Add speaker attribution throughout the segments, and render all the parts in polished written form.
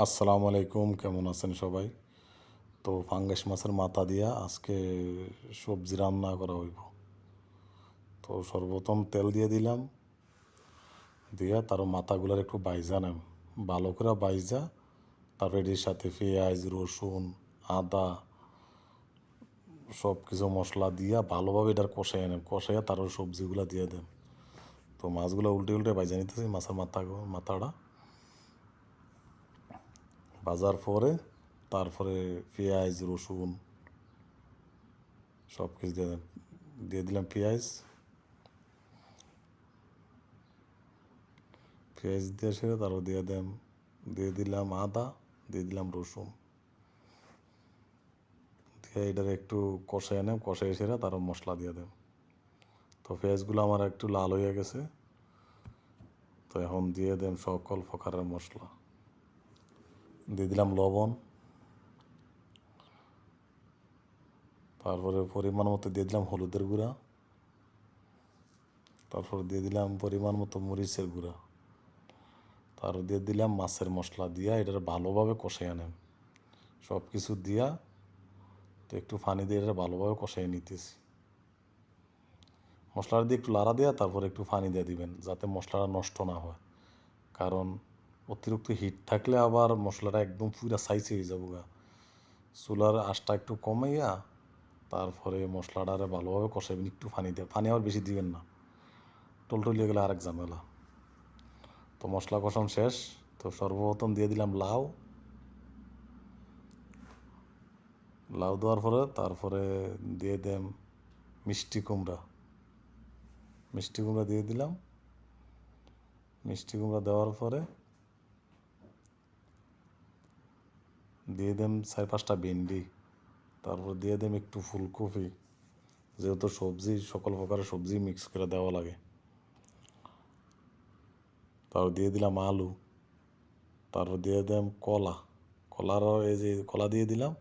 Speaker 1: আসসালামু আলাইকুম, কেমন আছেন সবাই? তো ফাঙ্গাস মাছের মাথা দিয়া আজকে সবজি রান্না করা হইব। তো সর্বপ্রথম তেল দিয়ে দিলাম, দিয়া তার মাথাগুলার একটু বাইজা নেম, ভালো করে বাইজা তারপরে এটির সাথে পেঁয়াজ, রসুন, আদা সব কিছু মশলা দিয়া ভালোভাবে এটার কষাইয়া নেম, কষাইয়া তার সবজিগুলা দিয়ে দেন। তো মাছগুলো উল্টে উল্টে বাইজা নিতেছি, মাছের মাথাটা ভাজার পরে তারপরে পেঁয়াজ, রসুন সব কিছু দিয়ে দিলাম। পেঁয়াজ দিয়ে সেরে তারপর দিয়ে দিলাম আদা, দিয়ে দিলাম রসুন, দিয়ে এটার একটু কষাই নেম, কষাই সেরে তারপর মশলা দিয়ে দেন। তো পেঁয়াজগুলো আমার একটু লাল হয়ে গেছে, তো এখন দিয়ে দেন সকল প্রকারের মশলা, দিয়ে দিলাম লবণ, তারপরে পরিমাণ মতো দিয়ে দিলাম হলুদের গুঁড়া, তারপর দিয়ে দিলাম পরিমাণ মতো মরিচের গুঁড়া, তারপর দিয়ে দিলাম মাছের মশলা দিয়া এটার ভালোভাবে কষাই নেম, সব কিছু দিয়া। তো একটু পানি দিয়ে এটা ভালোভাবে কষাই নিতেছি। মশলাটা দিয়ে একটু লাড়া দেওয়া, তারপর একটু পানি দিয়ে দিবেন যাতে মশলাটা নষ্ট না হয়, কারণ অতিরিক্ত হিট থাকলে আবার মশলাটা একদম পুরা সাইজে হয়ে যাবো গা। চুলার আঁচটা একটু কমাইয়া তারপরে মশলাটারে ভালোভাবে কষাইবেন, একটু পানি দিয়ে, পানি আবার বেশি দিবেন না, টলটলিয়ে গেলে আরেক ঝামেলা। তো মশলা কষানো শেষ, তো সর্বপ্রথম দিয়ে দিলাম লাউ, লাউ দেওয়ার পরে তারপরে দিয়ে দেম মিষ্টি কুমড়া, মিষ্টি কুমড়া দিয়ে দিলাম। মিষ্টি কুমড়া দেওয়ার পরে দিয়ে দেম 4-5টা ভেন্ডি, তারপর দিয়ে দেম একটু ফুলকপি, যেহেতু সবজি সকল প্রকারের সবজি মিক্স করে দেওয়া লাগে। তারপর দিয়ে দিলাম আলু, তারপর দিয়ে দিলাম কলার এই যে কলা দিয়ে দিলাম।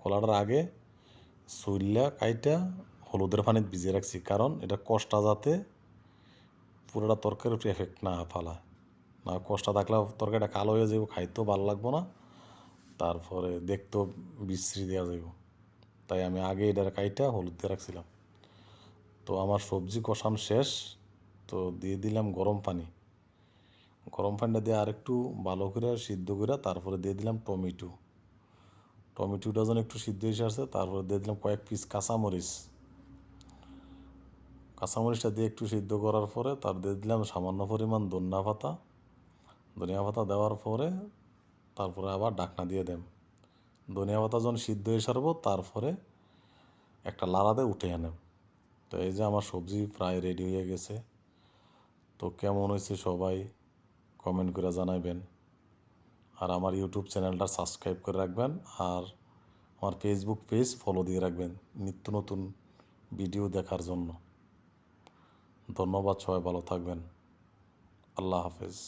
Speaker 1: কলাটার আগে চুইল্লা কাইটা হলুদের পানিতে ভিজিয়ে রাখছি, কারণ এটা কষটা যাতে পুরোটা তরকারির উপরে এফেক্ট না ফালায়, না কষটা থাকলে তরকারিটা কালো হয়ে যাবে, খাইতেও ভালো লাগবো না, তারপরে দেখতেও বিশ্রী দেওয়া যাইব। তাই আমি আগে এটার কাইটা হলুদ দিয়ে রাখছিলাম। তো আমার সবজি কষানো শেষ, তো দিয়ে দিলাম গরম পানি, গরম পানিটা দিয়ে আরেকটু ভালো করে সিদ্ধ করে তারপরে দিয়ে দিলাম টমেটোটা যেন একটু সিদ্ধ এসে আসে, তারপরে দিয়ে দিলাম কয়েক পিস কাঁচামরিচটা দিয়ে একটু সিদ্ধ করার পরে তার দিয়ে দিলাম সামান্য পরিমাণ ধনিয়া পাতা দেওয়ার পরে তারপরে আবার ঢাকনা দিয়ে দেন। ধনিয়া পাতা যখন সিদ্ধ হয়ে সারবো তারপরে একটা লাড়াতে উঠে আনেন। তো এই যে আমার সবজি প্রায় রেডি হয়ে গেছে। তো কেমন হয়েছে সবাই কমেন্ট করে জানাবেন, আর আমার ইউটিউব চ্যানেলটা সাবস্ক্রাইব করে রাখবেন, আর আমার ফেসবুক পেজ ফলো দিয়ে রাখবেন নিত্য নতুন ভিডিও দেখার জন্য। ধন্যবাদ, সবাই ভালো থাকবেন। আল্লাহ হাফেজ।